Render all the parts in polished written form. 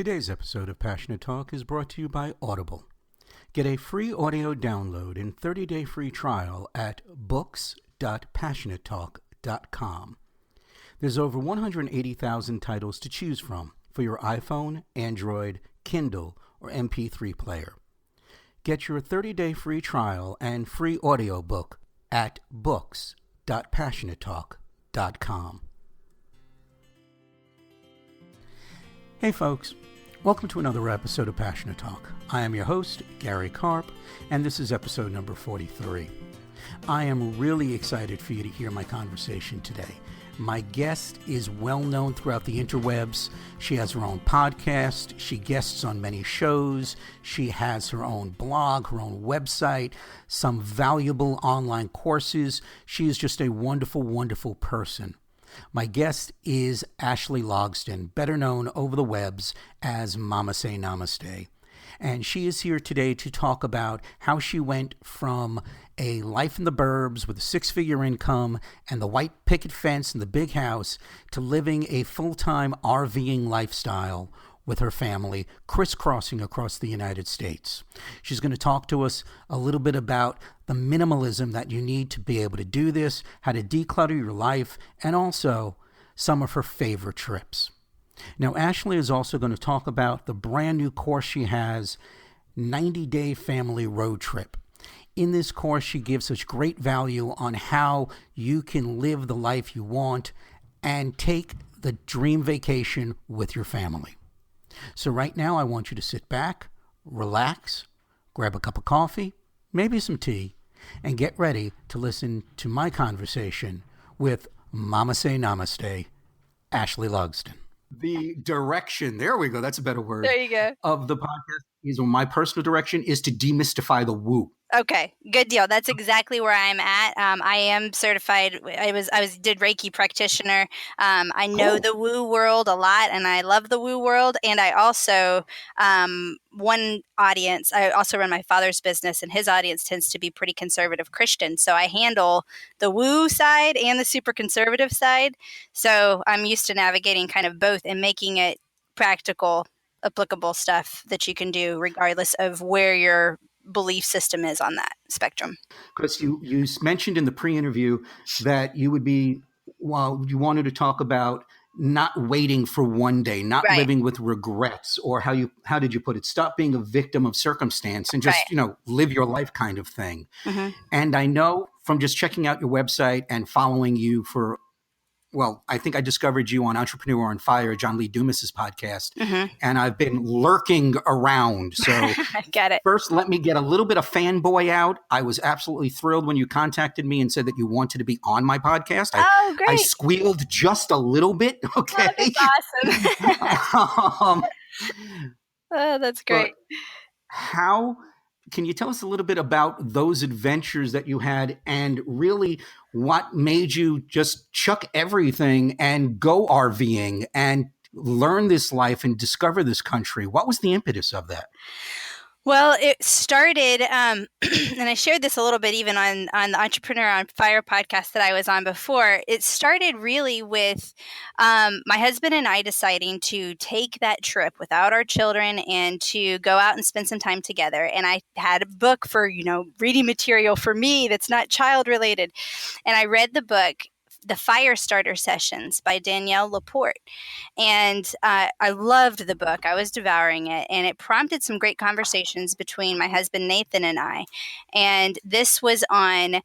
Today's episode of Passionate Talk is brought to you by Audible. Get a free audio download and 30-day free trial at books.passionatetalk.com. There's over 180,000 titles to choose from for your iPhone, Android, Kindle, or MP3 player. Get your 30-day free trial and free audiobook at books.passionatetalk.com. Hey folks, welcome to another episode of Passionate Talk. I am your host, Gary Karp, and this is episode number 43. I am really excited for you to hear my conversation today. My guest is well known throughout the interwebs. She has her own podcast. She guests on many shows. She has her own blog, her own website, some valuable online courses. She is just a wonderful, wonderful person. My guest is Ashley Logsdon, better known over the webs as Mama Say Namaste. And she is here today to talk about how she went from a life in the burbs with a six-figure income and the white picket fence and the big house to living a full-time RVing lifestyle with her family, crisscrossing across the United States. She's going to talk to us a little bit about the minimalism that you need to be able to do this, how to declutter your life, and also some of her favorite trips. Now, Ashley is also going to talk about the brand new course she has, 90-Day Family Road Trip. In this course, she gives us great value on how you can live the life you want and take the dream vacation with your family. So right now, I want you to sit back, relax, grab a cup of coffee, maybe some tea, and get ready to listen to my conversation with Mama Say Namaste, Ashley Logsdon. The direction, there we go, that's a better word. There you go. Of the podcast is, my personal direction is to demystify the woo. Okay, good deal. That's exactly where I'm at. I am certified. I did Reiki practitioner. I know the woo world a lot, and I love the woo world. And I also one audience. I also run my father's business, and his audience tends to be pretty conservative Christian. So I handle the woo side and the super conservative side. So I'm used to navigating kind of both and making it practical, applicable stuff that you can do regardless of where your belief system is on that spectrum. Because you mentioned in the pre-interview that you wanted to talk about not waiting for one day, not living with regrets, or how did you put it? Stop being a victim of circumstance and just, live your life kind of thing. Mm-hmm. And I know from just checking out your website and following you I think I discovered you on Entrepreneur on Fire, John Lee Dumas's podcast, and I've been lurking around. So I get it. First, let me get a little bit of fanboy out. I was absolutely thrilled when you contacted me and said that you wanted to be on my podcast. Great. I squealed just a little bit. Okay. Oh, that's awesome. That's great. Can you tell us a little bit about those adventures that you had and really what made you just chuck everything and go RVing and learn this life and discover this country? What was the impetus of that? Well, it started, and I shared this a little bit even on the Entrepreneur on Fire podcast that I was on before. It started really with my husband and I deciding to take that trip without our children and to go out and spend some time together. And I had a book for, reading material for me that's not child related. And I read the book, The Fire Starter Sessions by Danielle Laporte. And I loved the book. I was devouring it. And it prompted some great conversations between my husband, Nathan, and I. And this was on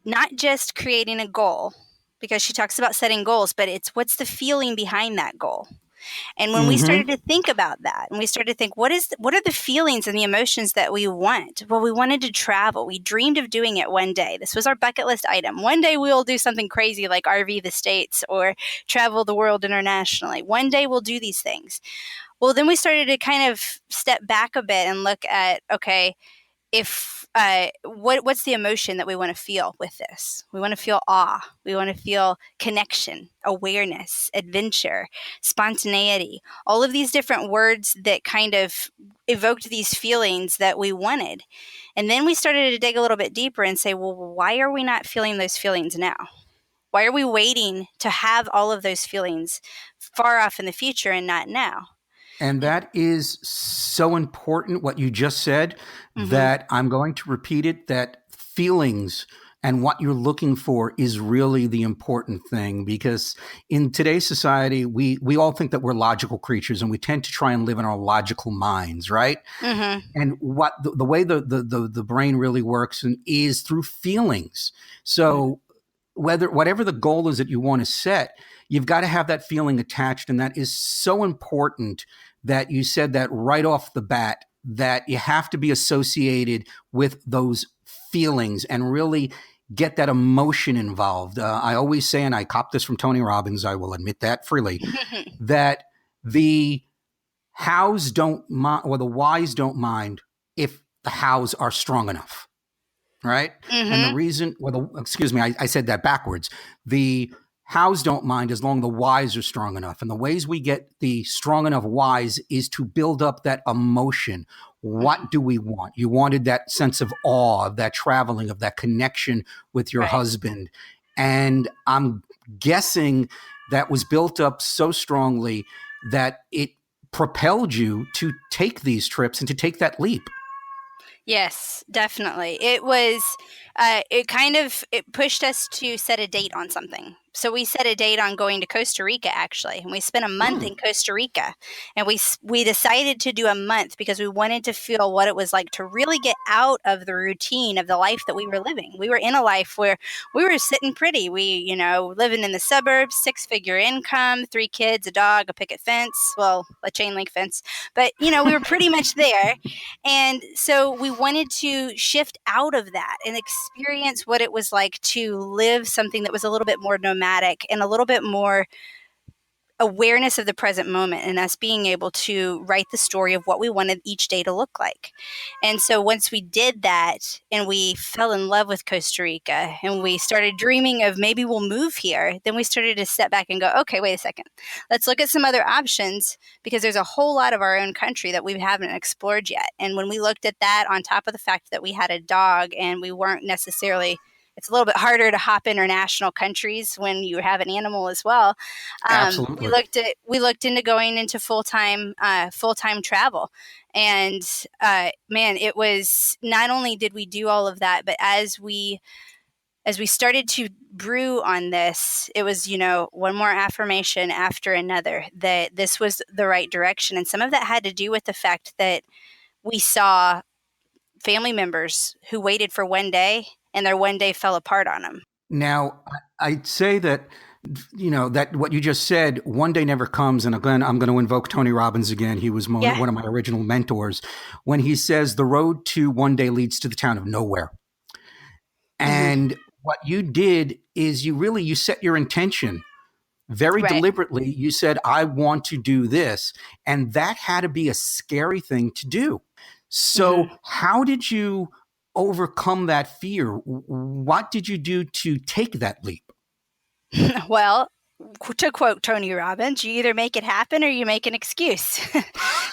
not just creating a goal, because she talks about setting goals, but it's what's the feeling behind that goal. And when we started to think about that, and we started to think, what are the feelings and the emotions that we want? Well, we wanted to travel. We dreamed of doing it one day. This was our bucket list item. One day we'll do something crazy like RV the States or travel the world internationally. One day we'll do these things. Well, then we started to kind of step back a bit and look at, okay, if what's the emotion that we want to feel with this? We want to feel awe. We want to feel connection, awareness, adventure, spontaneity, all of these different words that kind of evoked these feelings that we wanted. And then we started to dig a little bit deeper and say, well, why are we not feeling those feelings now? Why are we waiting to have all of those feelings far off in the future and not now? And that is so important, what you just said, Mm-hmm. that I'm going to repeat it, that feelings and what you're looking for is really the important thing, because in today's society, we all think that we're logical creatures and we tend to try and live in our logical minds, right? Mm-hmm. And what the way the brain really works is through feelings. Mm-hmm. So whatever the goal is that you want to set, you've got to have that feeling attached. And that is so important that you said that right off the bat, that you have to be associated with those feelings and really get that emotion involved. I always say, and I cop this from Tony Robbins, I will admit that freely, that the hows don't mind, or the whys don't mind if the hows are strong enough, right? And the Mm-hmm. reason, excuse me, I said that backwards. The hows don't mind as long as the whys are strong enough. And the ways we get the strong enough whys is to build up that emotion. Mm-hmm. What do we want? You wanted that sense of awe, of that traveling, of that connection with your Right. husband. And I'm guessing that was built up so strongly that it propelled you to take these trips and to take that leap. Yes, definitely. It was, it pushed us to set a date on something. So we set a date on going to Costa Rica, actually, and we spent a month in Costa Rica. And we decided to do a month because we wanted to feel what it was like to really get out of the routine of the life that we were living. We were in a life where we were sitting pretty. We, living in the suburbs, 6-figure income, 3 kids, a dog, a picket fence, well, a chain link fence. But, we were pretty much there. And so we wanted to shift out of that and experience what it was like to live something that was a little bit more nomadic and a little bit more awareness of the present moment, and us being able to write the story of what we wanted each day to look like. And so once we did that and we fell in love with Costa Rica and we started dreaming of maybe we'll move here, then we started to step back and go, okay, wait a second. Let's look at some other options, because there's a whole lot of our own country that we haven't explored yet. And when we looked at that, on top of the fact that we had a dog and we weren't necessarily, it's a little bit harder to hop international countries when you have an animal as well. Absolutely. We looked into going into full-time travel, and man, it was, not only did we do all of that, but as we started to brew on this, it was, one more affirmation after another that this was the right direction. And some of that had to do with the fact that we saw family members who waited for one day and their one day fell apart on them. Now, I'd say that, that what you just said, one day never comes. And again, I'm going to invoke Tony Robbins again. He was one of my original mentors, when he says the road to one day leads to the town of nowhere. And what you did is you set your intention very deliberately. You said, I want to do this. And that had to be a scary thing to do. So how did you overcome that fear? What did you do to take that leap? Well, to quote Tony Robbins, you either make it happen or you make an excuse.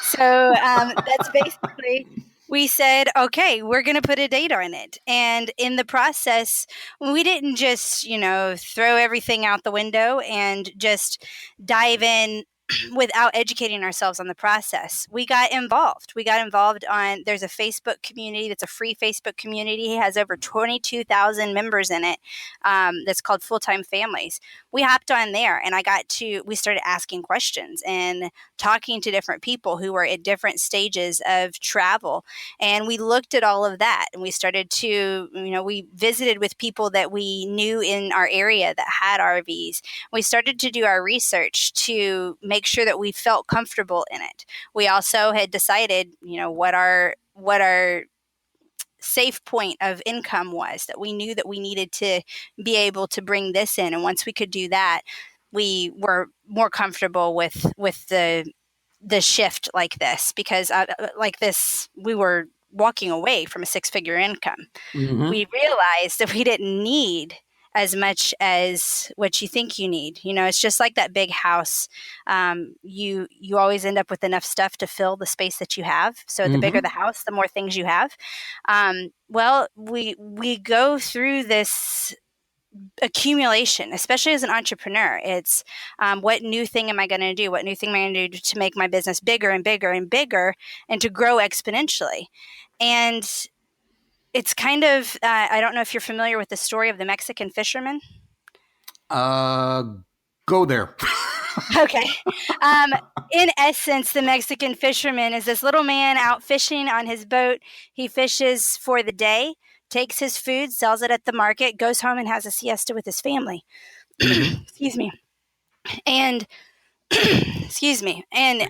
So that's basically, we said, okay, we're going to put a date on it. And in the process, we didn't just, throw everything out the window and just dive in without educating ourselves on the process. We got involved. There's a Facebook community that's a free Facebook community. It has over 22,000 members in it. That's called Full-Time Families. We hopped on there and we started asking questions and talking to different people who were at different stages of travel. And we looked at all of that, and we started to, we visited with people that we knew in our area that had RVs. We started to do our research to make sure that we felt comfortable in it. We also had decided, what our safe point of income was, that we knew that we needed to be able to bring this in. And once we could do that, we were more comfortable with the shift like this, because we were walking away from a 6-figure income. We realized that we didn't need as much as what you think you need. It's just like that big house. You always end up with enough stuff to fill the space that you have. So the bigger the house, the more things you have. Well, we go through this accumulation, especially as an entrepreneur. It's what new thing am I going to do? What new thing am I going to do to make my business bigger and bigger and bigger and to grow exponentially? And it's kind of, I don't know if you're familiar with the story of the Mexican fisherman. Go there. Okay. In essence, the Mexican fisherman is this little man out fishing on his boat. He fishes for the day, takes his food, sells it at the market, goes home and has a siesta with his family. Excuse me. And excuse me. And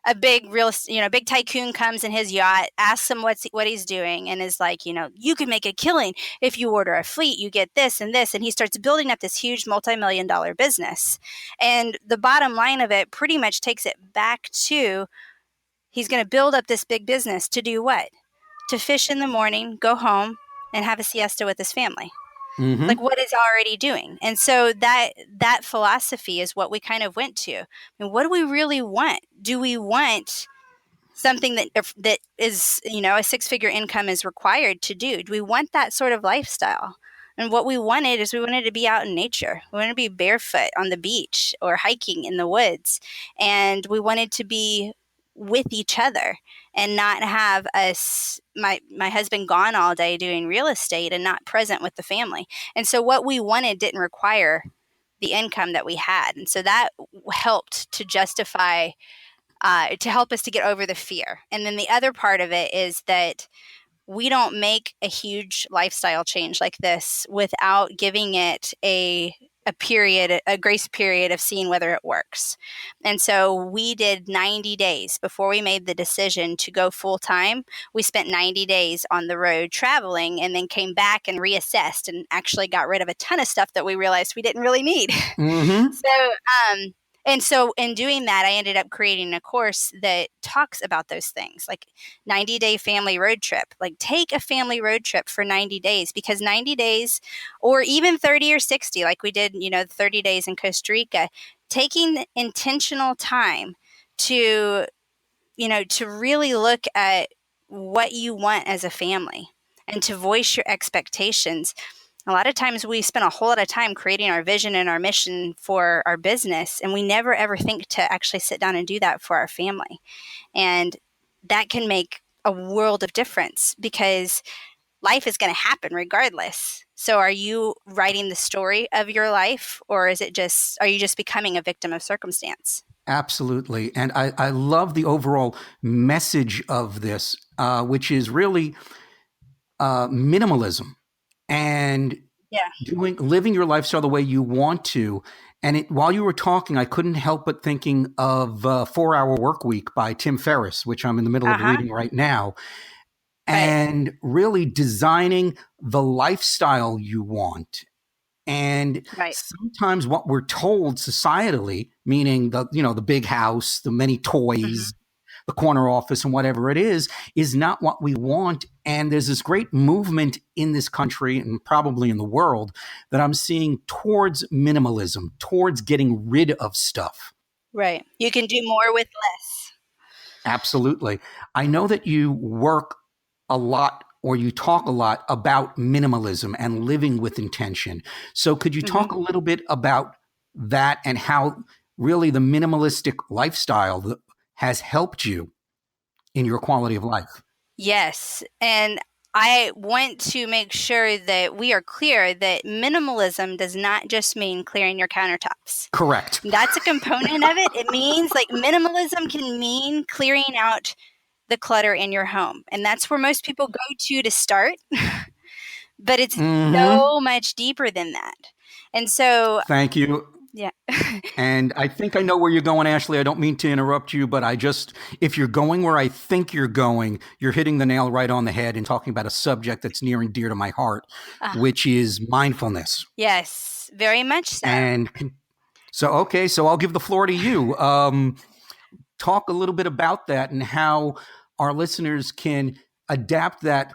a big big tycoon comes in his yacht, asks him what he's doing, and is like, you can make a killing if you order a fleet. You get this and this, and he starts building up this huge multi-million-dollar business. And the bottom line of it pretty much takes it back to he's going to build up this big business to do what? To fish in the morning, go home, and have a siesta with his family. Like what is already doing. And so that philosophy is what we kind of went to. I mean, what do we really want? Do we want something that is, a six-figure income is required to do? Do we want that sort of lifestyle? And what we wanted to be out in nature. We wanted to be barefoot on the beach or hiking in the woods. And we wanted to be with each other and not have my husband gone all day doing real estate and not present with the family. And so what we wanted didn't require the income that we had. And so that helped to justify, to help us to get over the fear. And then the other part of it is that we don't make a huge lifestyle change like this without giving it a grace period of seeing whether it works. And so we did 90 days before we made the decision to go full time. We spent 90 days on the road traveling and then came back and reassessed and actually got rid of a ton of stuff that we realized we didn't really need. So in doing that, I ended up creating a course that talks about those things, like 90-day family road trip. Like take a family road trip for 90 days, because 90 days or even 30 or 60, like we did, 30 days in Costa Rica, taking intentional time to really look at what you want as a family and to voice your expectations. A lot of times we spend a whole lot of time creating our vision and our mission for our business, and we never ever think to actually sit down and do that for our family. And that can make a world of difference because life is going to happen regardless. So are you writing the story of your life, or are you just becoming a victim of circumstance? Absolutely. And I love the overall message of this, which is really minimalism. And living your lifestyle the way you want to. And while you were talking, I couldn't help but thinking of 4-Hour Workweek by Tim Ferriss, which I'm in the middle of reading right now. And really designing the lifestyle you want. And sometimes what we're told societally, meaning the big house, the many toys, the corner office and whatever it is not what we want. And there's this great movement in this country and probably in the world that I'm seeing towards minimalism, towards getting rid of stuff. Right. You can do more with less. Absolutely. I know that you work a lot or you talk a lot about minimalism and living with intention. So could you talk a little bit about that and how really the minimalistic lifestyle has helped you in your quality of life? Yes. And I want to make sure that we are clear that minimalism does not just mean clearing your countertops. Correct. That's a component of it. It means minimalism can mean clearing out the clutter in your home. And that's where most people go to start. But it's so much deeper than that. And so... Thank you. Yeah. And I think I know where you're going, Ashley. I don't mean to interrupt you, but if you're going where I think you're going, you're hitting the nail right on the head and talking about a subject that's near and dear to my heart, which is mindfulness. Yes, very much so. And so I'll give the floor to you. Talk a little bit about that and how our listeners can adapt that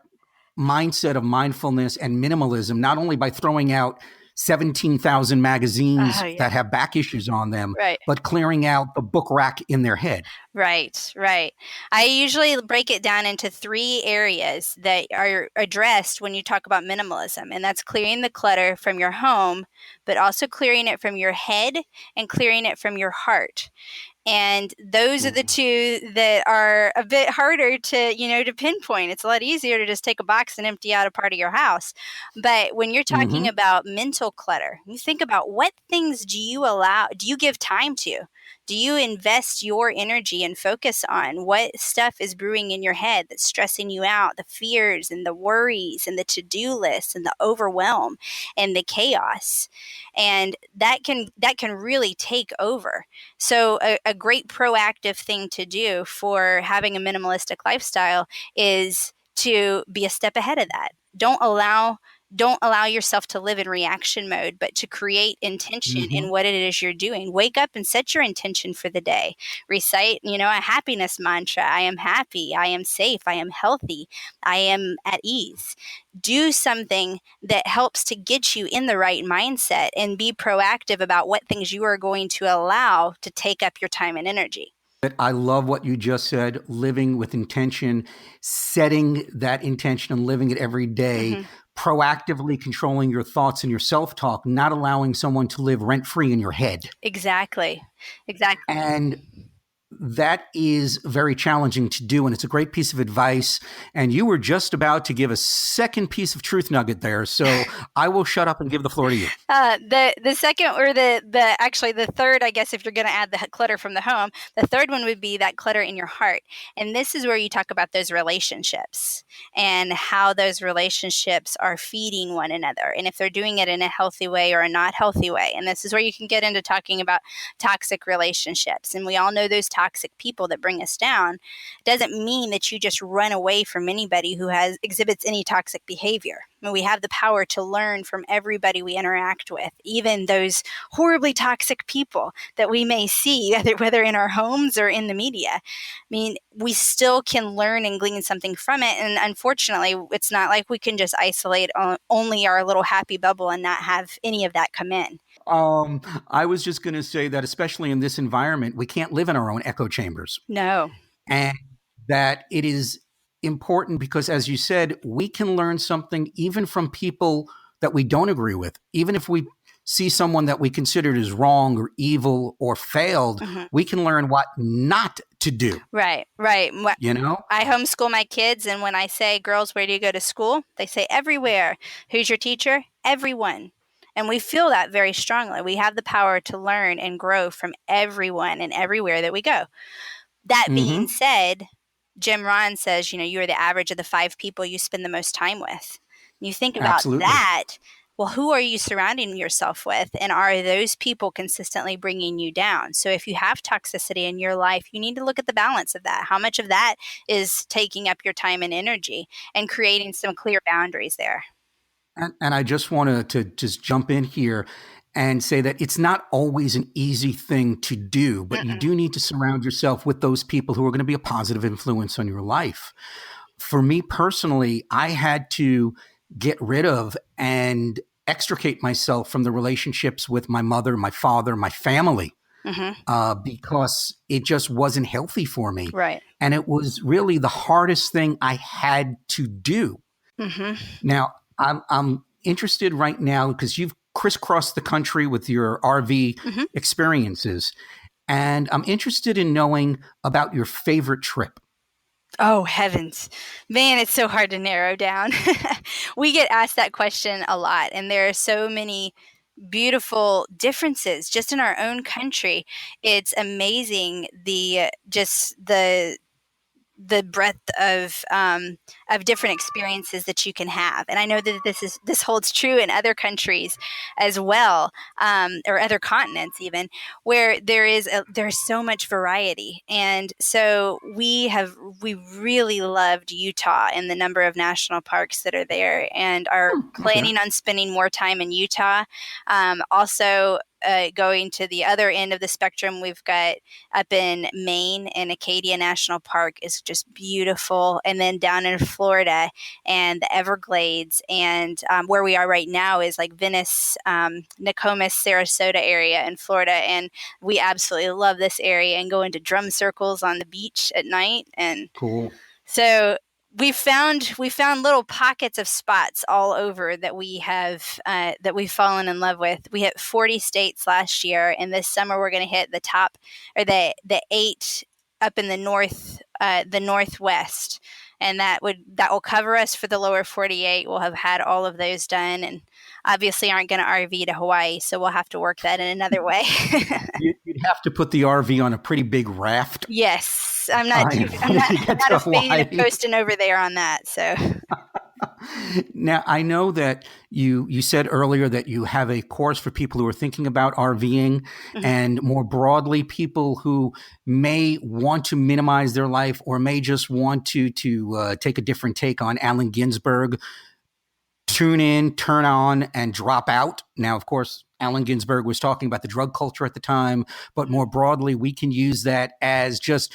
mindset of mindfulness and minimalism, not only by throwing out 17,000 magazines Oh, yeah. that have back issues on them, Right. but clearing out the book rack in their head. Right, right. I usually break it down into 3 areas that are addressed when you talk about minimalism, and that's clearing the clutter from your home, but also clearing it from your head and clearing it from your heart. And those are the 2 that are a bit harder to pinpoint. It's a lot easier to just take a box and empty out a part of your house. But when you're talking about mental clutter, you think about what things do you give time to? Do you invest your energy and focus on what stuff is brewing in your head that's stressing you out, the fears and the worries and the to-do lists and the overwhelm and the chaos? And that can really take over. So a great proactive thing to do for having a minimalistic lifestyle is to be a step ahead of that. Don't allow yourself to live in reaction mode, but to create intention in what it is you're doing. Wake up and set your intention for the day. Recite, a happiness mantra. I am happy. I am safe. I am healthy. I am at ease. Do something that helps to get you in the right mindset and be proactive about what things you are going to allow to take up your time and energy. I love what you just said, living with intention, setting that intention and living it every day, proactively controlling your thoughts and your self-talk, not allowing someone to live rent-free in your head. Exactly. And that is very challenging to do, and it's a great piece of advice. And you were just about to give a second piece of truth nugget there, so I will shut up and give the floor to you. The second, or the third, I guess, if you're going to add the clutter from the home, the third one would be that clutter in your heart. And this is where you talk about those relationships and how those relationships are feeding one another, and if they're doing it in a healthy way or a not healthy way. And this is where you can get into talking about toxic relationships. And we all know those toxic people that bring us down. It doesn't mean that you just run away from anybody who exhibits any toxic behavior. I mean, we have the power to learn from everybody we interact with, even those horribly toxic people that we may see, whether in our homes or in the media. I mean, we still can learn and glean something from it. And unfortunately, it's not like we can just isolate only our little happy bubble and not have any of that come in. I was just going to say that, especially in this environment, we can't live in our own echo chambers. No. And that it is important because, as you said, we can learn something even from people that we don't agree with. Even if we see someone that we considered as wrong or evil or failed, we can learn what not to do. Right. I homeschool my kids, and when I say, girls, where do you go to school? They say, everywhere. Who's your teacher? Everyone. And we feel that very strongly. We have the power to learn and grow from everyone and everywhere that we go. That being said, Jim Rohn says, you are the average of the 5 people you spend the most time with. You think about that. Well, who are you surrounding yourself with? And are those people consistently bringing you down? So if you have toxicity in your life, you need to look at the balance of that. How much of that is taking up your time and energy, and creating some clear boundaries there. And I just want to just jump in here and say that it's not always an easy thing to do, but you do need to surround yourself with those people who are going to be a positive influence on your life. For me personally, I had to get rid of and extricate myself from the relationships with my mother, my father, my family, because it just wasn't healthy for me. Right. And it was really the hardest thing I had to do. Now, I'm interested right now because you've crisscrossed the country with your RV experiences, and I'm interested in knowing about your favorite trip. Oh, heavens. Man, it's so hard to narrow down. We get asked that question a lot, and there are so many beautiful differences just in our own country. It's amazing the breadth of different experiences that you can have. And I know that this holds true in other countries as well, or other continents even, where there's so much variety. And so we really loved Utah and the number of national parks that are there, and are planning on spending more time in Utah. Also, going to the other end of the spectrum, we've got up in Maine and Acadia National Park is just beautiful. And then down in Florida and the Everglades, and where we are right now is like Venice, Nokomis, Sarasota area in Florida. And we absolutely love this area and go into drum circles on the beach at night. And Cool. so we found little pockets of spots all over that we have that we've fallen in love with. We hit 40 states last year, and this summer we're going to hit the top, or the 8 up in the northwest, and that will cover us for the lower 48. We'll have had all of those done, and obviously aren't going to RV to Hawaii, so we'll have to work that in another way. You'd have to put the RV on a pretty big raft. Yes, I'm not a fan of coasting over there on that. So now I know that you said earlier that you have a course for people who are thinking about RVing, and more broadly, people who may want to minimize their life or may just want to take a different take on Allen Ginsberg. Tune in, turn on, and drop out. Now, of course, Allen Ginsberg was talking about the drug culture at the time, but more broadly, we can use that as just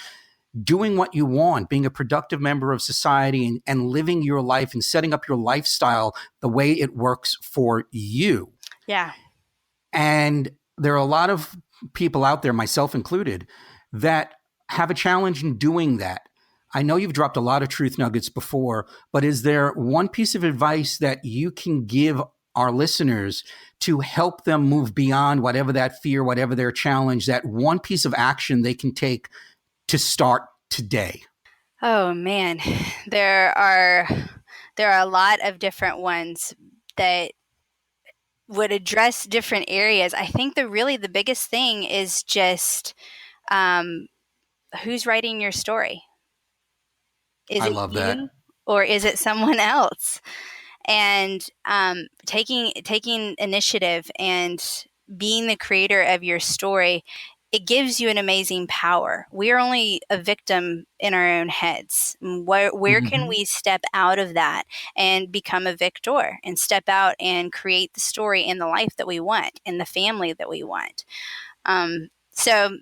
doing what you want, being a productive member of society, and living your life and setting up your lifestyle the way it works for you. Yeah. And there are a lot of people out there, myself included, that have a challenge in doing that. I know you've dropped a lot of truth nuggets before, but is there one piece of advice that you can give our listeners to help them move beyond whatever that fear, whatever their challenge, that one piece of action they can take to start today? Oh man, there are a lot of different ones that would address different areas. I think the biggest thing is just who's writing your story. Is it you, or is it someone else? And taking initiative and being the creator of your story, it gives you an amazing power. We are only a victim in our own heads. Where can we step out of that and become a victor, and step out and create the story and the life that we want and the family that we want? So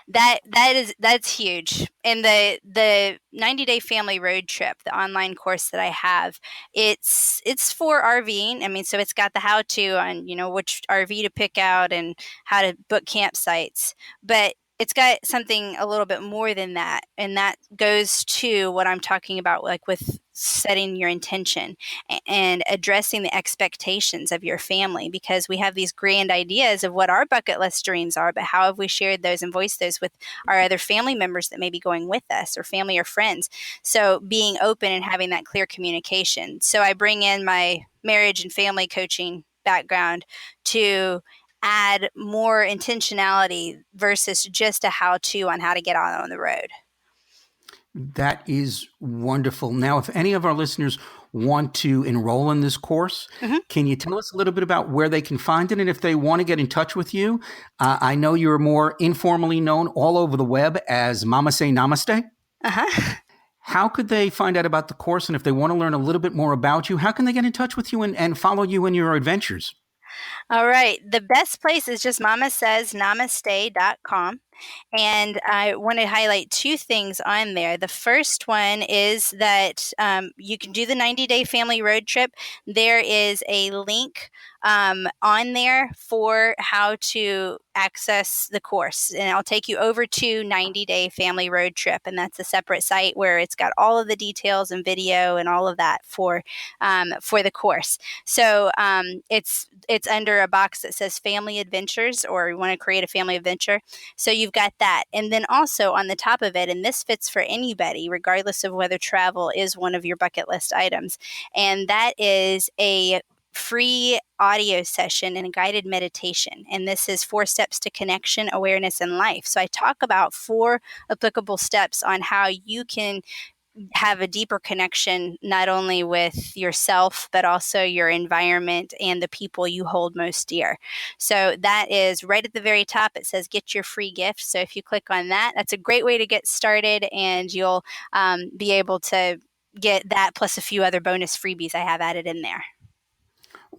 that's huge. And the 90-day family road trip, the online course that I have, it's for RVing. I mean, so it's got the how-to on, which RV to pick out and how to book campsites, but it's got something a little bit more than that. And that goes to what I'm talking about, like with setting your intention and addressing the expectations of your family, because we have these grand ideas of what our bucket list dreams are, but how have we shared those and voiced those with our other family members that may be going with us, or family or friends? So being open and having that clear communication. So I bring in my marriage and family coaching background to add more intentionality versus just a how-to on how to get out on the road. That is wonderful. Now, if any of our listeners want to enroll in this course, can you tell us a little bit about where they can find it? And if they want to get in touch with you, I know you're more informally known all over the web as Mama Say Namaste. How could they find out about the course? And if they want to learn a little bit more about you, how can they get in touch with you and follow you in your adventures? All right. The best place is just mamasaysnamaste.com. And I want to highlight two things on there. The first one is that you can do the 90-day family road trip. There is a link on there for how to access the course, and I'll take you over to 90-day family road trip, and that's a separate site where it's got all of the details and video and all of that for the course. So it's under a box that says family adventures, or you want to create a family adventure. So you've got that, and then also on the top of it, and this fits for anybody regardless of whether travel is one of your bucket list items, and that is a free audio session and a guided meditation. And this is 4 steps to connection, awareness, and life. So I talk about 4 applicable steps on how you can have a deeper connection, not only with yourself, but also your environment and the people you hold most dear. So that is right at the very top. It says get your free gift. So if you click on that, that's a great way to get started, and you'll be able to get that plus a few other bonus freebies I have added in there.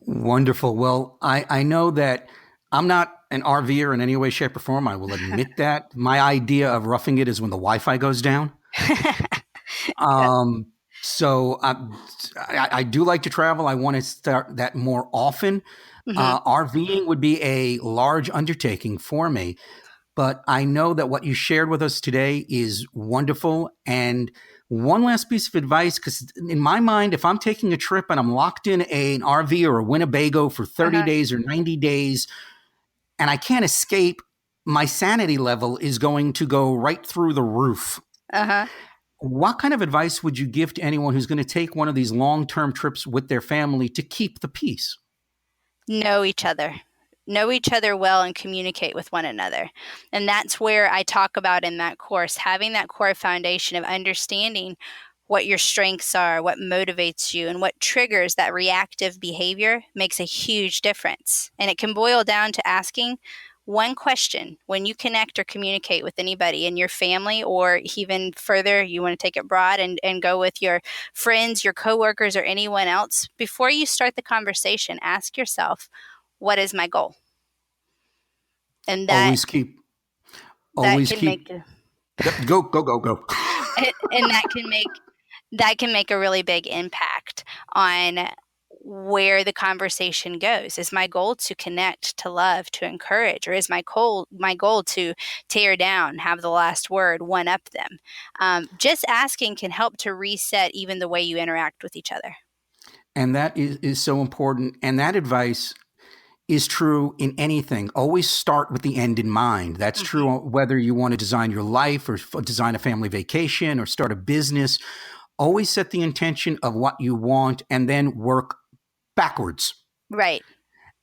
Wonderful. Well, I know that I'm not an RVer in any way, shape, or form. I will admit that. My idea of roughing it is when the Wi-Fi goes down. So I do like to travel. I want to start that more often. RVing would be a large undertaking for me. But I know that what you shared with us today is wonderful. And one last piece of advice, because in my mind, if I'm taking a trip and I'm locked in an RV or a Winnebago for 30 days or 90 days, and I can't escape, my sanity level is going to go right through the roof. What kind of advice would you give to anyone who's going to take one of these long-term trips with their family to keep the peace? Know each other. Know each other well and communicate with one another. And that's where I talk about in that course, having that core foundation of understanding what your strengths are, what motivates you, and what triggers that reactive behavior makes a huge difference. And it can boil down to asking one question when you connect or communicate with anybody in your family, or even further, you want to take it broad and go with your friends, your coworkers, or anyone else. Before you start the conversation, ask yourself, what is my goal? And that always keep. Yep, go. And that can make a really big impact on where the conversation goes. Is my goal to connect, to love, to encourage, or is my goal to tear down, have the last word, one up them? Just asking can help to reset even the way you interact with each other. And that is so important. And that advice is true in anything. Always start with the end in mind. That's true whether you want to design your life or design a family vacation or start a business. Always set the intention of what you want and then work backwards. Right.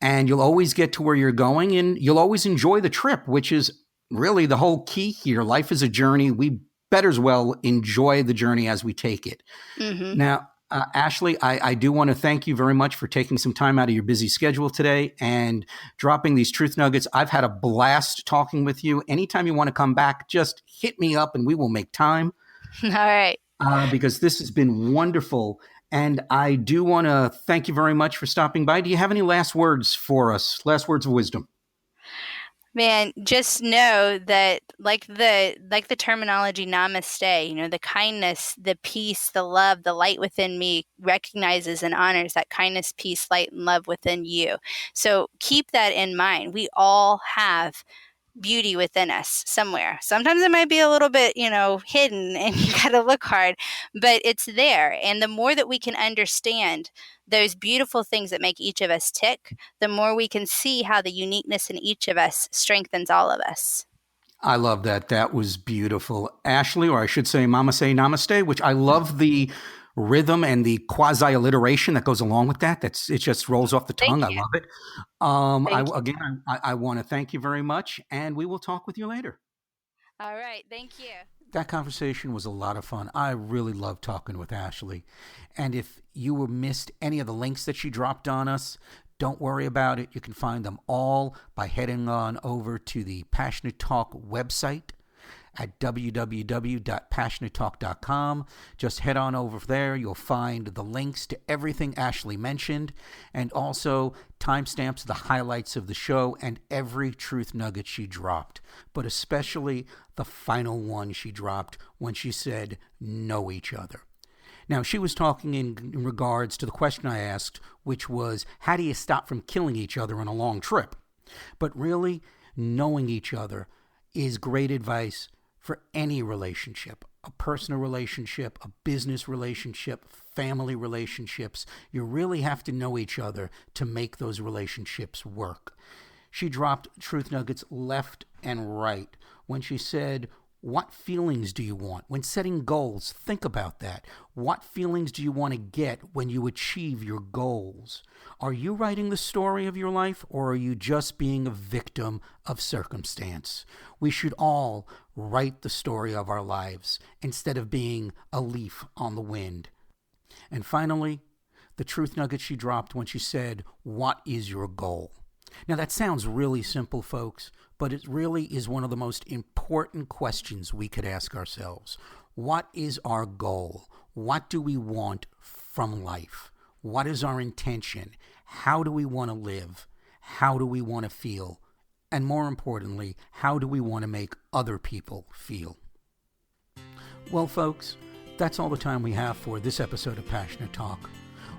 And you'll always get to where you're going, and you'll always enjoy the trip, which is really the whole key here. Life is a journey. We better as well enjoy the journey as we take it. Now, Ashley, I do want to thank you very much for taking some time out of your busy schedule today and dropping these truth nuggets. I've had a blast talking with you. Anytime you want to come back, just hit me up and we will make time. All right. Because this has been wonderful. And I do want to thank you very much for stopping by. Do you have any last words for us? Last words of wisdom? Man, just know that like the terminology namaste, the kindness, the peace, the love, the light within me recognizes and honors that kindness, peace, light, and love within you. So keep that in mind. We all have beauty within us somewhere. Sometimes it might be a little bit, hidden and you got to look hard, but it's there. And the more that we can understand those beautiful things that make each of us tick, the more we can see how the uniqueness in each of us strengthens all of us. I love that. That was beautiful. Ashley, or I should say Mama Say Namaste, which I love the rhythm and the quasi alliteration that goes along with that. It just rolls off the tongue. I love it. I want to thank you very much, and we will talk with you later. All right. Thank you. That conversation was a lot of fun. I really loved talking with Ashley. And if you missed any of the links that she dropped on us, don't worry about it. You can find them all by heading on over to the Passionate Talk website at www.passionatetalk.com. Just head on over there. You'll find the links to everything Ashley mentioned, and also timestamps of the highlights of the show and every truth nugget she dropped, but especially the final one she dropped when she said, know each other. Now, she was talking in regards to the question I asked, which was, how do you stop from killing each other on a long trip? But really, knowing each other is great advice for any relationship, a personal relationship, a business relationship, family relationships. You really have to know each other to make those relationships work. She dropped truth nuggets left and right when she said, what feelings do you want? When setting goals, think about that. What feelings do you want to get when you achieve your goals? Are you writing the story of your life, or are you just being a victim of circumstance? We should all write the story of our lives instead of being a leaf on the wind. And finally, the truth nugget she dropped when she said, what is your goal? Now, that sounds really simple, folks, but it really is one of the most important questions we could ask ourselves. What is our goal? What do we want from life? What is our intention? How do we want to live? How do we want to feel? And more importantly, how do we want to make other people feel? Well, folks, that's all the time we have for this episode of Passionate Talk.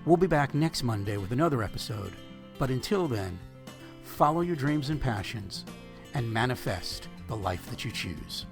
We'll be back next Monday with another episode. But until then, follow your dreams and passions and manifest the life that you choose.